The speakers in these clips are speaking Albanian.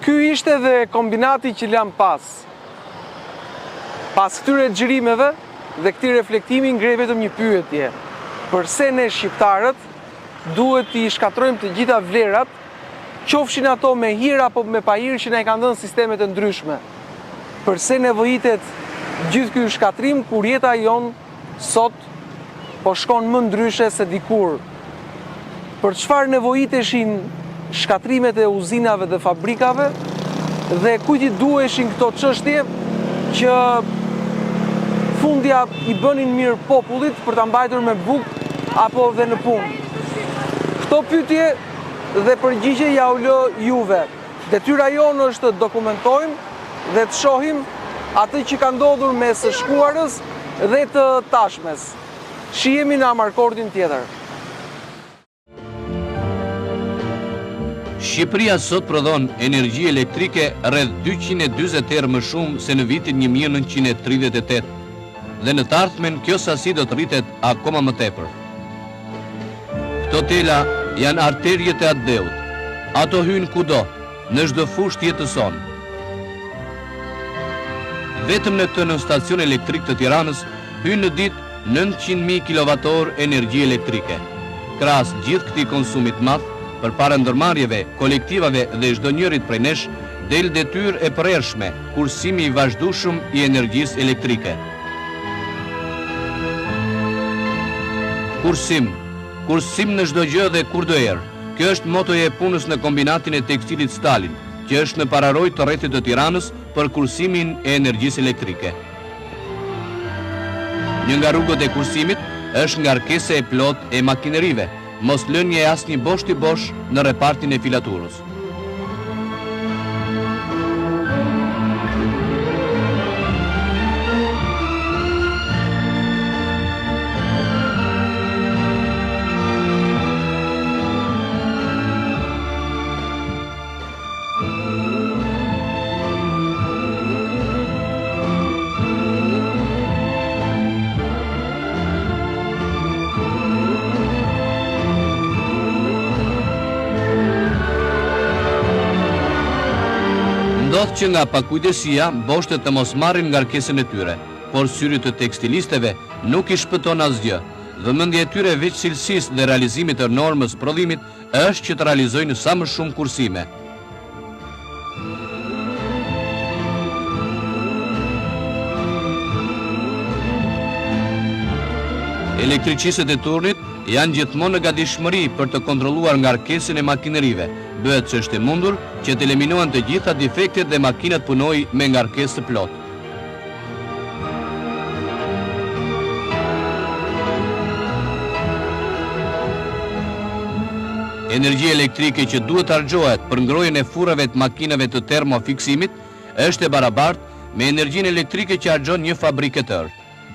Ky ishte dhe kombinati që lam pas. Pas këtyre xhirimeve dhe këtij reflektimi ngrej vetëm një pyetje. Përse ne shqiptarët duhet t'i shkatrojmë të gjitha vlerat, qofshin ato me hir apo me pahir që na i kanë dhënë sistemet e ndryshme? Përse nevojitet gjithë ky shkatrim kur jeta jon sot po shkon më ndryshe se dikur? Për çfarë nevojiteshin shkatrimet e uzinave dhe fabrikave dhe kujt i duheshin këto çështje që fundja i bënin mirë popullit për ta mbajtur me bukë apo dhe në punë? Këto pyetje dhe përgjigje ja u lë juve. Detyra jonë është të dokumentojmë dhe të shohim atë që ka ndodhur mes së shkuarës dhe të tashmes. Shihemi në amarkordin tjetër. Shqipëria sot prodhon energji elektrike rreth 240 herë më shumë se në vitin 1938 dhe në të ardhmen kjo sasi do të rritet akoma më tepër. Këto tela janë arterjet e atdeut. Ato hynë kudo, në çdo fushë jetëson. Vetëm në këtë stacion elektrik të Tiranës hynë në ditë 900.000 kWh energji elektrike. Krahas gjithë këtij konsumit madh, përpara ndërmarrjeve, kolektivave dhe çdo njërit prej nesh, del detyrë e përhershme, kursimi i vazhdueshëm i energjisë elektrike. Kursim në çdo gjë dhe kurdoherë. Kjo është motoja e punës në kombinatin e tekstilit Stalin, që është në pararoj të rrethit të Tiranës për kursimin e energjisë elektrike. Një nga rrugët e kursimit është ngarkesa e plotë e makinerive, mos lënje e asnjë bosh të bosh në repartin e filaturës. Ndodh që nga pakujdesia, boshtet të mos marrin ngarkesën e tyre, por syrit të tekstilisteve nuk i shpëton asgjë. Vëmendja e tyre veç cilësisë dhe realizimit të normës prodhimit është që të realizojnë sa më shumë kursime. Elektriqisët e turnit janë gjithmonë në gatishmëri për të kontrolluar ngarkesën e makinerive. Bëhet që është e mundur që të eliminohen të gjitha defektet dhe makinat punojnë me ngarkesë të plotë. Energjia elektrike që duhet harxhohet për ngrohjen e furrave të makinave të termofiksimit është e barabartë me energjinë elektrike që harxhon një fabrikë e tërë.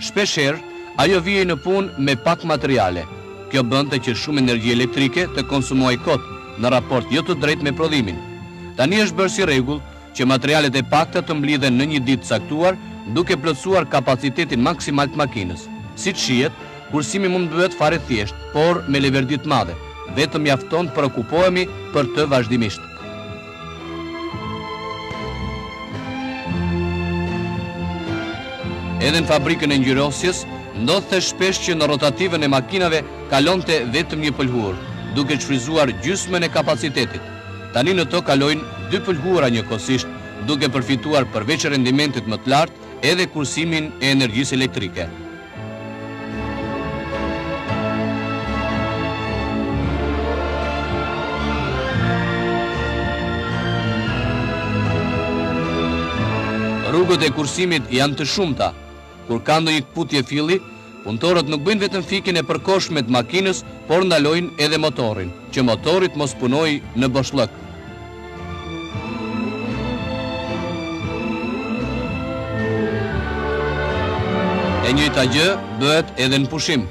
Shpeshherë ajo vije në punë me pak materiale. Kjo bënte që shumë energji elektrike të konsumohej kot në raport jo të drejtë me prodhimin. Tani është bërë si rregull që materialet e pakta të mblidhen në një ditë caktuar, duke plotësuar kapacitetin maksimal të makinës. Siç shihet, kursimi mund bëhet fare thjesht, por me leverdi të madhe. Vetëm mjafton të preokupohemi për të vazhdimisht. Edhe në fabrikën e ngjyrosjes ndodhte shpesh që në rotativën e makinave kalonte vetëm një pëlhur, duke shfryzuar gjysmën e kapacitetit. Tani në to kalojnë 2 pëlhura njëkohësisht, duke përfituar përveç rendimentit më të lartë edhe kursimin e energjisë elektrike. Rrugët e kursimit janë të shumta. Kur ka ndonjë kputje fylli, punëtorët nuk bëjnë vetëm fikjen e përkohshme të makinës, por ndalojnë edhe motorin, që motorit mos punojë në boshllëk. E njëjta gjë bëhet edhe në pushim.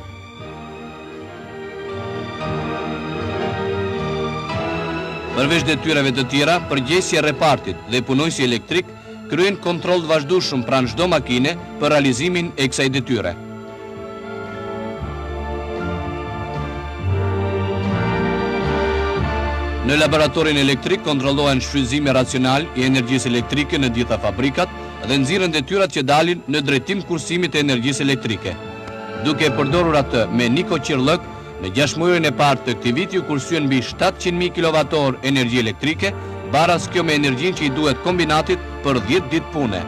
Përveç detyrave të tjera, përgjegjësia e repartit dhe punojësi elektrik kryen kontroll të vazhdueshëm pranë çdo makine për realizimin e kësaj detyre. Në laboratorin elektrik kontrollohen shfrytëzimi racional i energjisë elektrike në gjitha fabrikat dhe nxirren detyrat që dalin në drejtim kursimit të energjisë elektrike. Duke përdorur atë me nikoqirllëk, në 6 muajin e parë të këtij viti u kursyen mbi 700.000 kWh energji elektrike, baras kjo me energjinë që i duhet kombinatit për 10 ditë pune.